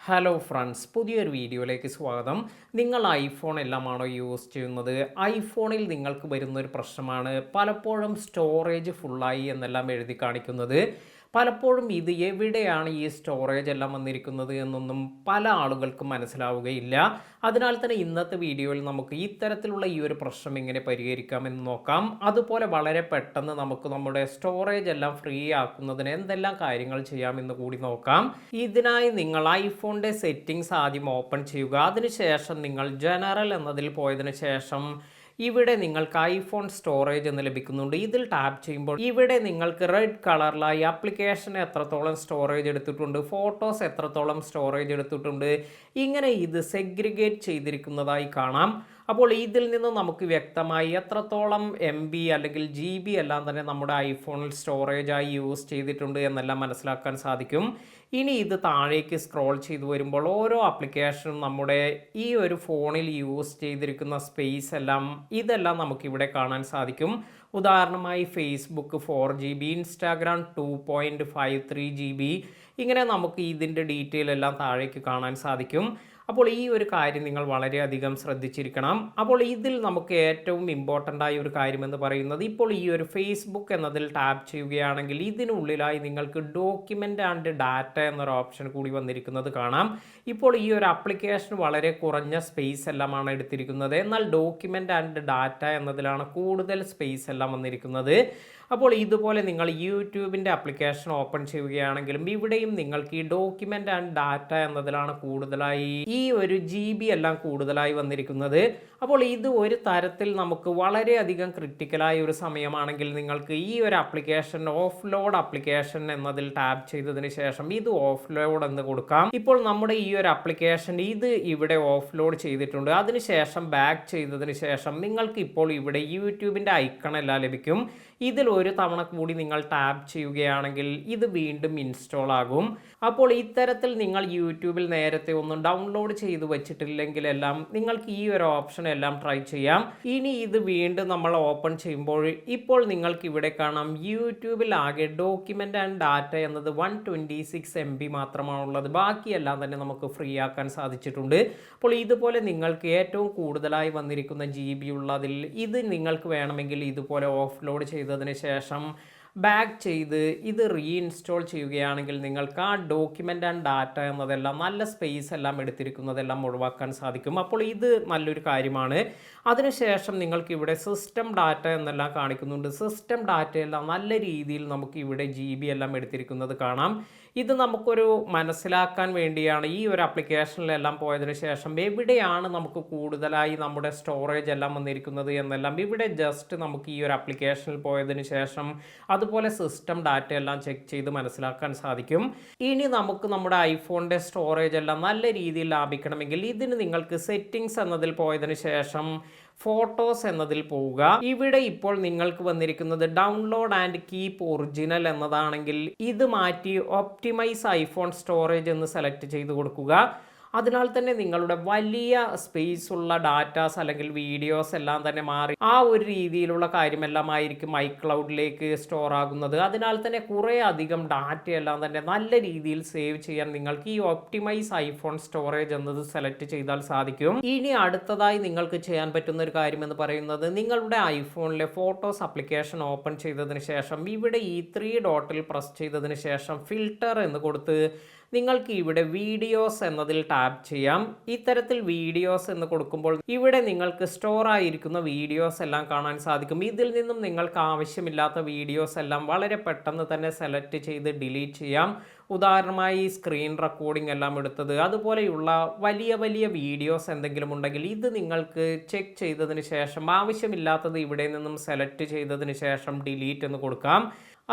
Hello friends, പുതിയൊരു വീഡിയോയിലേക്ക് സ്വാഗതം. നിങ്ങൾ ഐഫോൺ എല്ലാമാണോ യൂസ് ചെയ്യുന്നത്? ഐഫോണിൽ നിങ്ങൾക്ക് വരുന്നൊരു പ്രശ്നമാണ് പലപ്പോഴും സ്റ്റോറേജ് ഫുള്ളായി എന്നെല്ലാം എഴുതി കാണിക്കുന്നത്. പലപ്പോഴും ഇത് എവിടെയാണ് ഈ സ്റ്റോറേജ് എല്ലാം വന്നിരിക്കുന്നത് എന്നൊന്നും പല ആളുകൾക്കും മനസ്സിലാവുകയില്ല. അതിനാൽ തന്നെ ഇന്നത്തെ വീഡിയോയിൽ നമുക്ക് ഇത്തരത്തിലുള്ള ഈ ഒരു പ്രശ്നം എങ്ങനെ പരിഹരിക്കാമെന്ന് നോക്കാം. അതുപോലെ വളരെ പെട്ടെന്ന് നമുക്ക് നമ്മുടെ സ്റ്റോറേജ് എല്ലാം ഫ്രീ ആക്കുന്നതിന് എന്തെല്ലാം കാര്യങ്ങൾ ചെയ്യാമെന്ന് കൂടി നോക്കാം. ഇതിനായി നിങ്ങൾ ഐഫോണിൻ്റെ സെറ്റിംഗ്സ് ആദ്യം ഓപ്പൺ ചെയ്യുക. അതിനുശേഷം നിങ്ങൾ ജനറൽ എന്നതിൽ പോയതിനു ശേഷം ഇവിടെ നിങ്ങൾക്ക് ഐഫോൺ സ്റ്റോറേജ് എന്ന് ലഭിക്കുന്നുണ്ട്. ഇതിൽ ടാപ്പ് ചെയ്യുമ്പോൾ ഇവിടെ നിങ്ങൾക്ക് റെഡ് കളറിലായി ആപ്ലിക്കേഷൻ എത്രത്തോളം സ്റ്റോറേജ് എടുത്തിട്ടുണ്ട്, ഫോട്ടോസ് എത്രത്തോളം സ്റ്റോറേജ് എടുത്തിട്ടുണ്ട്, ഇങ്ങനെ ഇത് സെഗ്രിഗേറ്റ് ചെയ്തിരിക്കുന്നതായി കാണാം. അപ്പോൾ ഇതിൽ നിന്ന് നമുക്ക് വ്യക്തമായി എത്രത്തോളം MB അല്ലെങ്കിൽ GB എല്ലാം തന്നെ നമ്മുടെ ഐഫോണിൽ സ്റ്റോറേജായി യൂസ് ചെയ്തിട്ടുണ്ട് എന്നെല്ലാം മനസ്സിലാക്കാൻ സാധിക്കും. ഇനി ഇത് താഴേക്ക് സ്ക്രോൾ ചെയ്ത് വരുമ്പോൾ ഓരോ ആപ്ലിക്കേഷനും നമ്മുടെ ഈ ഒരു ഫോണിൽ യൂസ് ചെയ്തിരിക്കുന്ന സ്പേസ് എല്ലാം ഇതെല്ലാം നമുക്കിവിടെ കാണാൻ സാധിക്കും. ഉദാഹരണമായി ഫേസ്ബുക്ക് 4 GB, ഇൻസ്റ്റാഗ്രാം 2.53 GB, ഇങ്ങനെ നമുക്ക് ഇതിൻ്റെ ഡീറ്റെയിൽ എല്ലാം താഴേക്ക് കാണാൻ സാധിക്കും. അപ്പോൾ ഈ ഒരു കാര്യം നിങ്ങൾ വളരെയധികം ശ്രദ്ധിച്ചിരിക്കണം. അപ്പോൾ ഇതിൽ നമുക്ക് ഏറ്റവും ഇമ്പോർട്ടൻ്റ് ആയ ഒരു കാര്യമെന്ന് പറയുന്നത്, ഇപ്പോൾ ഈ ഒരു ഫേസ്ബുക്ക് എന്നതിൽ ടാപ്പ് ചെയ്യുകയാണെങ്കിൽ ഇതിനുള്ളിലായി നിങ്ങൾക്ക് ഡോക്യുമെൻ്റ് ആൻഡ് ഡാറ്റ എന്നൊരു ഓപ്ഷൻ കൂടി വന്നിരിക്കുന്നത് കാണാം. ഇപ്പോൾ ഈ ഒരു ആപ്ലിക്കേഷൻ വളരെ കുറഞ്ഞ സ്പേസ് എല്ലാമാണ് എടുത്തിരിക്കുന്നത്, എന്നാൽ ഡോക്യുമെൻ്റ് ആൻഡ് ഡാറ്റ എന്നതിലാണ് കൂടുതൽ സ്പേസ് എല്ലാം വന്നിരിക്കുന്നത്. അപ്പോൾ ഇതുപോലെ നിങ്ങൾ യൂട്യൂബിൻ്റെ ആപ്ലിക്കേഷൻ ഓപ്പൺ ചെയ്യുകയാണെങ്കിലും ഇവിടെയും നിങ്ങൾക്ക് ഈ ഡോക്യുമെൻ്റ് ആൻഡ് ഡാറ്റ എന്നതിലാണ് കൂടുതലായി ഈ ഒരു GB എല്ലാം കൂടുതലായി വന്നിരിക്കുന്നത്. അപ്പോൾ ഇത് ഒരു തരത്തിൽ നമുക്ക് വളരെയധികം ക്രിട്ടിക്കലായ ഒരു സമയമാണെങ്കിൽ നിങ്ങൾക്ക് ഈ ഒരു ആപ്ലിക്കേഷൻ ഓഫ്ലോഡ് ആപ്ലിക്കേഷൻ എന്നതിൽ ടാപ്പ് ചെയ്തതിന് ശേഷം ഇത് ഓഫ്ലോഡ് എന്ന് കൊടുക്കാം. ഇപ്പോൾ നമ്മുടെ ഈ ഒരു ആപ്ലിക്കേഷൻ ഇത് ഇവിടെ ഓഫ്ലോഡ് ചെയ്തിട്ടുണ്ട്. അതിനുശേഷം ബാക്ക് ചെയ്തതിന് ശേഷം നിങ്ങൾക്ക് ഇപ്പോൾ ഇവിടെ യൂട്യൂബിൻ്റെ ഐക്കൺ എല്ലാം ലഭിക്കും. ഇതിൽ ഒരു തവണ കൂടി നിങ്ങൾ ടാപ്പ് ചെയ്യുകയാണെങ്കിൽ ഇത് വീണ്ടും ഇൻസ്റ്റാൾ ആകും. അപ്പോൾ ഇത്തരത്തിൽ നിങ്ങൾ യൂട്യൂബിൽ നേരത്തെ ഒന്നും ഡൗൺലോഡ് ചെയ്ത് വെച്ചിട്ടില്ലെങ്കിലെല്ലാം നിങ്ങൾക്ക് ഈ ഒരു ഓപ്ഷൻ എല്ലാം ട്രൈ ചെയ്യാം. ഇനി ഇത് വീണ്ടും നമ്മൾ ഓപ്പൺ ചെയ്യുമ്പോൾ ഇപ്പോൾ നിങ്ങൾക്ക് ഇവിടെ കാണാം യൂട്യൂബിൽ ആകെ ഡോക്യുമെൻ്റ് ആൻഡ് ഡാറ്റ എന്നത് 126 MB മാത്രമാണുള്ളത്. ബാക്കിയെല്ലാം തന്നെ നമുക്ക് ഫ്രീ ആക്കാൻ സാധിച്ചിട്ടുണ്ട്. അപ്പോൾ ഇതുപോലെ നിങ്ങൾക്ക് ഏറ്റവും കൂടുതലായി വന്നിരിക്കുന്ന GB ഉള്ളതിൽ ഇത് നിങ്ങൾക്ക് വേണമെങ്കിൽ ഇതുപോലെ ഓഫ്ലോഡ് ചെയ്തതിന് ശേഷം ബാക്ക് ചെയ്ത് ഇത് റീഇൻസ്റ്റാൾ ചെയ്യുകയാണെങ്കിൽ നിങ്ങൾക്ക് ആ ഡോക്യുമെൻ്റ് ആൻഡ് ഡാറ്റ എന്നതെല്ലാം നല്ല സ്പേസ് എല്ലാം എടുത്തിരിക്കുന്നതെല്ലാം ഒഴിവാക്കാൻ സാധിക്കും. അപ്പോൾ ഇത് നല്ലൊരു കാര്യമാണ്. അതിനുശേഷം നിങ്ങൾക്ക് ഇവിടെ സിസ്റ്റം ഡാറ്റ എന്നെല്ലാം കാണിക്കുന്നുണ്ട്. സിസ്റ്റം ഡാറ്റയെല്ലാം നല്ല രീതിയിൽ നമുക്ക് ഇവിടെ GB എല്ലാം എടുത്തിരിക്കുന്നത് കാണാം. ഇത് നമുക്കൊരു മനസ്സിലാക്കാൻ വേണ്ടിയാണ് ഈ ഒരു ആപ്ലിക്കേഷനിലെല്ലാം പോയതിനു ശേഷം എവിടെയാണ് നമുക്ക് കൂടുതലായി നമ്മുടെ സ്റ്റോറേജ് എല്ലാം വന്നിരിക്കുന്നത് എന്നെല്ലാം ഇവിടെ ജസ്റ്റ് നമുക്ക് ഈ ഒരു ആപ്ലിക്കേഷനിൽ പോയതിനു ശേഷം അതുപോലെ സിസ്റ്റം ഡാറ്റ എല്ലാം ചെക്ക് ചെയ്ത് മനസ്സിലാക്കാൻ സാധിക്കും. ഇനി നമുക്ക് നമ്മുടെ ഐഫോണിൻ്റെ സ്റ്റോറേജ് എല്ലാം നല്ല രീതിയിൽ ലാഭിക്കണമെങ്കിൽ ഇതിന് നിങ്ങൾക്ക് സെറ്റിംഗ്സ് എന്നതിൽ പോയതിനു ശേഷം ഫോട്ടോസ് എന്നതിൽ പോവുക. ഇവിടെ ഇപ്പോൾ നിങ്ങൾക്ക് വന്നിരിക്കുന്നത് ഡൗൺലോഡ് ആൻഡ് കീപ്പ് ഒറിജിനൽ എന്നതാണെങ്കിൽ ഇത് മാറ്റി ഒപ്റ്റിമൈസ് ഐഫോൺ സ്റ്റോറേജ് എന്ന് സെലക്ട് ചെയ്ത് കൊടുക്കുക. അതിനാൽ തന്നെ നിങ്ങളുടെ വലിയ സ്പേസ് ഉള്ള ഡാറ്റാസ് അല്ലെങ്കിൽ വീഡിയോസ് എല്ലാം തന്നെ മാറി ആ ഒരു രീതിയിലുള്ള കാര്യമെല്ലാം ആയിരിക്കും ഐക്ലൗഡിലേക്ക് സ്റ്റോർ ആകുന്നത്. അതിനാൽ തന്നെ കുറേ അധികം ഡാറ്റയെല്ലാം തന്നെ നല്ല രീതിയിൽ സേവ് ചെയ്യാൻ നിങ്ങൾക്ക് ഈ ഒപ്റ്റിമൈസ് ഐഫോൺ സ്റ്റോറേജ് എന്നത് സെലക്ട് ചെയ്താൽ സാധിക്കും. ഇനി അടുത്തതായി നിങ്ങൾക്ക് ചെയ്യാൻ പറ്റുന്ന ഒരു കാര്യം എന്ന് പറയുന്നത്, നിങ്ങളുടെ ഐഫോണിലെ ഫോട്ടോസ് ആപ്ലിക്കേഷൻ ഓപ്പൺ ചെയ്തതിന് ശേഷം ഇവിടെ ഈ 3 ഡോട്ടിൽ പ്രസ് ചെയ്തതിന് ശേഷം ഫിൽട്ടർ എന്ന് കൊടുത്ത് നിങ്ങൾക്ക് ഇവിടെ വീഡിയോസ് എന്നതിൽ ടാപ്പ് ചെയ്യാം. ഇത്തരത്തിൽ വീഡിയോസ് എന്ന് കൊടുക്കുമ്പോൾ ഇവിടെ നിങ്ങൾക്ക് സ്റ്റോർ ആയിരിക്കുന്ന വീഡിയോസ് എല്ലാം കാണാൻ സാധിക്കും. ഇതിൽ നിന്നും നിങ്ങൾക്ക് ആവശ്യമില്ലാത്ത വീഡിയോസ് എല്ലാം വളരെ പെട്ടെന്ന് തന്നെ സെലക്ട് ചെയ്ത് ഡിലീറ്റ് ചെയ്യാം. ഉദാഹരണമായി സ്ക്രീൻ റെക്കോർഡിംഗ് എല്ലാം എടുത്തത്, അതുപോലെയുള്ള വലിയ വലിയ വീഡിയോസ് എന്തെങ്കിലും ഉണ്ടെങ്കിൽ ഇത് നിങ്ങൾക്ക് ചെക്ക് ചെയ്തതിന് ശേഷം ആവശ്യമില്ലാത്തത് ഇവിടെ നിന്നും സെലക്ട് ചെയ്തതിന് ശേഷം ഡിലീറ്റ് എന്ന് കൊടുക്കാം.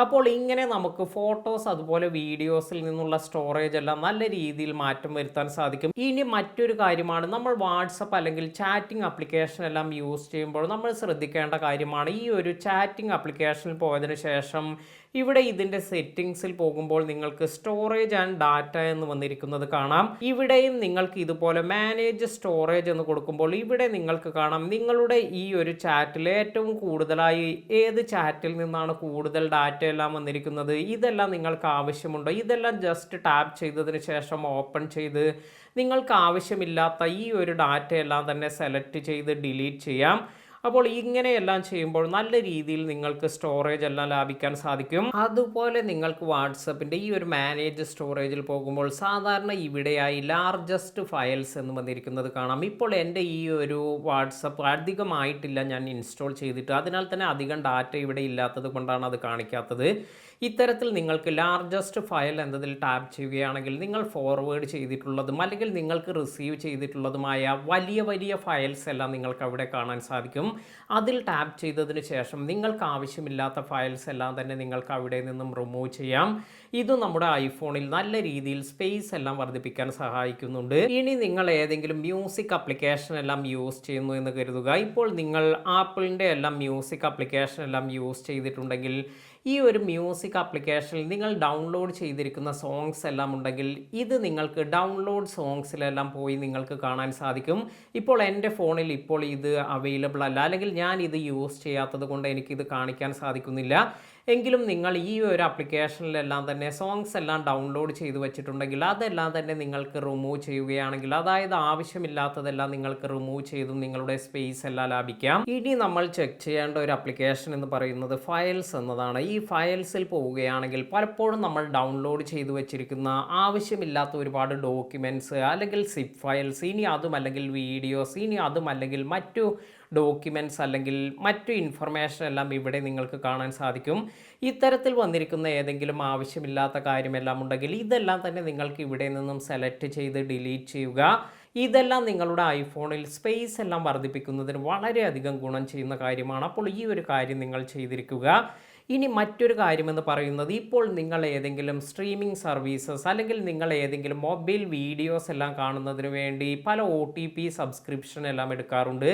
അപ്പോൾ ഇങ്ങനെ നമുക്ക് ഫോട്ടോസ് അതുപോലെ വീഡിയോസിൽ നിന്നുള്ള സ്റ്റോറേജ് എല്ലാം നല്ല രീതിയിൽ മാറ്റം വരുത്താൻ സാധിക്കും. ഇനി മറ്റൊരു കാര്യമാണ്, നമ്മൾ വാട്സപ്പ് അല്ലെങ്കിൽ ചാറ്റിംഗ് ആപ്ലിക്കേഷൻ എല്ലാം യൂസ് ചെയ്യുമ്പോൾ നമ്മൾ ശ്രദ്ധിക്കേണ്ട കാര്യമാണ്, ഈ ഒരു ചാറ്റിംഗ് ആപ്ലിക്കേഷനിൽ പോയതിനു ശേഷം ഇവിടെ ഇതിൻ്റെ സെറ്റിംഗ്സിൽ പോകുമ്പോൾ നിങ്ങൾക്ക് സ്റ്റോറേജ് ആൻഡ് ഡാറ്റ എന്ന് വന്നിരിക്കുന്നത് കാണാം. ഇവിടെയും നിങ്ങൾക്ക് ഇതുപോലെ മാനേജ് സ്റ്റോറേജ് എന്ന് കൊടുക്കുമ്പോൾ ഇവിടെ നിങ്ങൾക്ക് കാണാം നിങ്ങളുടെ ഈ ഒരു ചാറ്റിൽ ഏറ്റവും കൂടുതലായി ഏത് ചാറ്റിൽ നിന്നാണ് കൂടുതൽ ഡാറ്റ ഡാറ്റ എല്ലാം വന്നിരിക്കുന്നത്. ഇതെല്ലാം നിങ്ങൾക്ക് ആവശ്യമുണ്ടോ? ഇതെല്ലാം ജസ്റ്റ് ടാപ്പ് ചെയ്തതിന് ശേഷം ഓപ്പൺ ചെയ്ത് നിങ്ങൾക്ക് ആവശ്യമില്ലാത്ത ഈ ഒരു ഡാറ്റ എല്ലാം തന്നെ സെലക്ട് ചെയ്ത് ഡിലീറ്റ് ചെയ്യാം. അപ്പോൾ ഇങ്ങനെയെല്ലാം ചെയ്യുമ്പോൾ നല്ല രീതിയിൽ നിങ്ങൾക്ക് സ്റ്റോറേജ് എല്ലാം ലാഭിക്കാൻ സാധിക്കും. അതുപോലെ നിങ്ങൾക്ക് വാട്സപ്പിൻ്റെ ഈ ഒരു മാനേജ് സ്റ്റോറേജിൽ പോകുമ്പോൾ സാധാരണ ഇവിടെയായി ലാർജസ്റ്റ് ഫയൽസ് എന്ന് വന്നിരിക്കുന്നത് കാണാം. ഇപ്പോൾ എൻ്റെ ഈ ഒരു വാട്സപ്പ് അധികമായിട്ടില്ല ഞാൻ ഇൻസ്റ്റാൾ ചെയ്തിട്ട്, അതിനാൽ തന്നെ അധികം ഡാറ്റ ഇവിടെ ഇല്ലാത്തത് കൊണ്ടാണ് അത് കാണിക്കാത്തത്. ഇത്തരത്തിൽ നിങ്ങൾക്ക് ലാർജസ്റ്റ് ഫയൽ എന്നതിൽ ടാപ്പ് ചെയ്യുകയാണെങ്കിൽ നിങ്ങൾ ഫോർവേഡ് ചെയ്തിട്ടുള്ളതും അല്ലെങ്കിൽ നിങ്ങൾക്ക് റിസീവ് ചെയ്തിട്ടുള്ളതുമായ വലിയ വലിയ ഫയൽസ് എല്ലാം നിങ്ങൾക്ക് അവിടെ കാണാൻ സാധിക്കും. അതിൽ ടാപ്പ് ചെയ്തതിന് ശേഷം നിങ്ങൾക്ക് ആവശ്യമില്ലാത്ത ഫയൽസ് എല്ലാം തന്നെ നിങ്ങൾക്ക് അവിടെ നിന്നും റിമൂവ് ചെയ്യാം. ഇത് നമ്മുടെ ഐഫോണിൽ നല്ല രീതിയിൽ സ്പേസ് എല്ലാം വർദ്ധിപ്പിക്കാൻ സഹായിക്കുന്നുണ്ട്. ഇനി നിങ്ങൾ ഏതെങ്കിലും മ്യൂസിക് ആപ്ലിക്കേഷൻ എല്ലാം യൂസ് ചെയ്യുന്നു എന്ന് കരുതുക. ഇപ്പോൾ നിങ്ങൾ ആപ്പിളിൻ്റെ എല്ലാം മ്യൂസിക് ആപ്ലിക്കേഷൻ എല്ലാം യൂസ് ചെയ്തിട്ടുണ്ടെങ്കിൽ ഈ ഒരു മ്യൂസിക് ആപ്ലിക്കേഷനിൽ നിങ്ങൾ ഡൗൺലോഡ് ചെയ്തിരിക്കുന്ന സോങ്സ് എല്ലാം ഉണ്ടെങ്കിൽ ഇത് നിങ്ങൾക്ക് ഡൗൺലോഡ് സോങ്സിലെല്ലാം പോയി നിങ്ങൾക്ക് കാണാൻ സാധിക്കും. ഇപ്പോൾ എൻ്റെ ഫോണിൽ ഇപ്പോൾ ഇത് അവൈലബിൾ അല്ല, അല്ലെങ്കിൽ ഞാൻ ഇത് യൂസ് ചെയ്യാത്തത് കൊണ്ട് എനിക്കിത് കാണിക്കാൻ സാധിക്കുന്നില്ല. എങ്കിലും നിങ്ങൾ ഈ ഒരു ആപ്ലിക്കേഷനിലെല്ലാം തന്നെ സോങ്സ് എല്ലാം ഡൗൺലോഡ് ചെയ്ത് വെച്ചിട്ടുണ്ടെങ്കിൽ അതെല്ലാം തന്നെ നിങ്ങൾക്ക് റിമൂവ് ചെയ്യുകയാണെങ്കിൽ, അതായത് ആവശ്യമില്ലാത്തതെല്ലാം നിങ്ങൾക്ക് റിമൂവ് ചെയ്തും നിങ്ങളുടെ സ്പേസ് എല്ലാം ലാഭിക്കാം. ഇനി നമ്മൾ ചെക്ക് ചെയ്യേണ്ട ഒരു ആപ്ലിക്കേഷൻ എന്ന് പറയുന്നത് ഫയൽസ് എന്നതാണ്. ഈ ഫയൽസിൽ പോവുകയാണെങ്കിൽ പലപ്പോഴും നമ്മൾ ഡൗൺലോഡ് ചെയ്ത് വെച്ചിരിക്കുന്ന ആവശ്യമില്ലാത്ത ഒരുപാട് ഡോക്യുമെൻറ്റ്സ് അല്ലെങ്കിൽ സിപ്പ് ഫയൽസ്, ഇനി അതും അല്ലെങ്കിൽ വീഡിയോസ്, ഇനി അതും അല്ലെങ്കിൽ മറ്റു ഡോക്യുമെൻറ്റ്സ് അല്ലെങ്കിൽ മറ്റു ഇൻഫർമേഷൻ എല്ലാം ഇവിടെ നിങ്ങൾക്ക് കാണാൻ സാധിക്കും. ഇത്തരത്തിൽ വന്നിരിക്കുന്ന ഏതെങ്കിലും ആവശ്യമില്ലാത്ത കാര്യമെല്ലാം ഉണ്ടെങ്കിൽ ഇതെല്ലാം തന്നെ നിങ്ങൾക്ക് ഇവിടെ നിന്നും സെലക്ട് ചെയ്ത് ഡിലീറ്റ് ചെയ്യുക. ഇതെല്ലാം നിങ്ങളുടെ ഐഫോണിൽ സ്പേസ് എല്ലാം വർദ്ധിപ്പിക്കുന്നതിന് വളരെയധികം ഗുണം ചെയ്യുന്ന കാര്യമാണ്. അപ്പോൾ ഈ ഒരു കാര്യം നിങ്ങൾ ചെയ്തിരിക്കുക. ഇനി മറ്റൊരു കാര്യമെന്ന് പറയുന്നത്, ഇപ്പോൾ നിങ്ങൾ ഏതെങ്കിലും സ്ട്രീമിംഗ് സർവീസസ് അല്ലെങ്കിൽ നിങ്ങൾ ഏതെങ്കിലും മൊബൈൽ വീഡിയോസ് എല്ലാം കാണുന്നതിന് വേണ്ടി പല OTP സബ്സ്ക്രിപ്ഷൻ എല്ലാം എടുക്കാറുണ്ട്.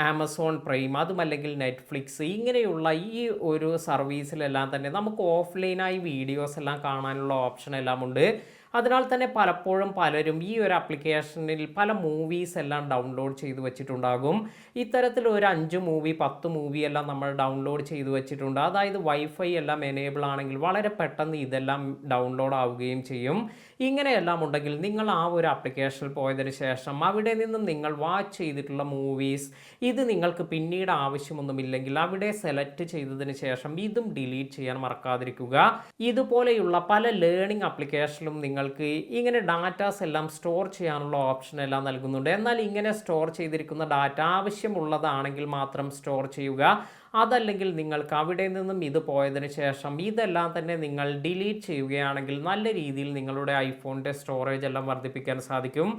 ആമസോൺ പ്രൈം, അതുമല്ലെങ്കിൽ നെറ്റ്ഫ്ലിക്സ്, ഇങ്ങനെയുള്ള ഈ ഒരു സർവീസിലെല്ലാം തന്നെ നമുക്ക് ഓഫ്ലൈനായി വീഡിയോസ് എല്ലാം കാണാനുള്ള ഓപ്ഷൻ എല്ലാം ഉണ്ട്. അതിനാൽ തന്നെ പലപ്പോഴും പലരും ഈ ഒരു ആപ്ലിക്കേഷനിൽ പല മൂവീസ് എല്ലാം ഡൗൺലോഡ് ചെയ്ത് വെച്ചിട്ടുണ്ടാകും. ഇത്തരത്തിൽ ഒരു 5 മൂവി 10 മൂവി എല്ലാം നമ്മൾ ഡൗൺലോഡ് ചെയ്ത് വെച്ചിട്ടുണ്ട്. അതായത് വൈഫൈ എല്ലാം എനേബിൾ ആണെങ്കിൽ വളരെ പെട്ടെന്ന് ഇതെല്ലാം ഡൗൺലോഡ് ആവുകയും ചെയ്യും. ഇങ്ങനെയെല്ലാം ഉണ്ടെങ്കിൽ നിങ്ങൾ ആ ഒരു ആപ്ലിക്കേഷനിൽ പോയതിന് ശേഷം അവിടെ നിന്നും നിങ്ങൾ വാച്ച് ചെയ്തിട്ടുള്ള മൂവീസ് ഇത് നിങ്ങൾക്ക് പിന്നീട് ആവശ്യമൊന്നുമില്ലെങ്കിൽ അവിടെ സെലക്ട് ചെയ്തതിന് ശേഷം ഇതും ഡിലീറ്റ് ചെയ്യാൻ മറക്കാതിരിക്കുക. ഇതുപോലെയുള്ള പല ലേണിംഗ് ആപ്ലിക്കേഷനിലും നിങ്ങൾക്ക് ഇങ്ങനെ ഡാറ്റാസ് എല്ലാം സ്റ്റോർ ചെയ്യാനുള്ള ഓപ്ഷൻ എല്ലാം നൽകുന്നുണ്ട്. എന്നാൽ ഇങ്ങനെ സ്റ്റോർ ചെയ്തിരിക്കുന്ന ഡാറ്റ ആവശ്യമുള്ളതാണെങ്കിൽ മാത്രം സ്റ്റോർ ചെയ്യുക. അതല്ലെങ്കിൽ നിങ്ങൾക്ക് അവിടെ നിന്നും ഇത് പോയതിന് ശേഷം ഇതെല്ലാം തന്നെ നിങ്ങൾ ഡിലീറ്റ് ചെയ്യുകയാണെങ്കിൽ നല്ല രീതിയിൽ നിങ്ങളുടെ ഐഫോണിൻ്റെ സ്റ്റോറേജ് എല്ലാം വർദ്ധിപ്പിക്കാൻ സാധിക്കും.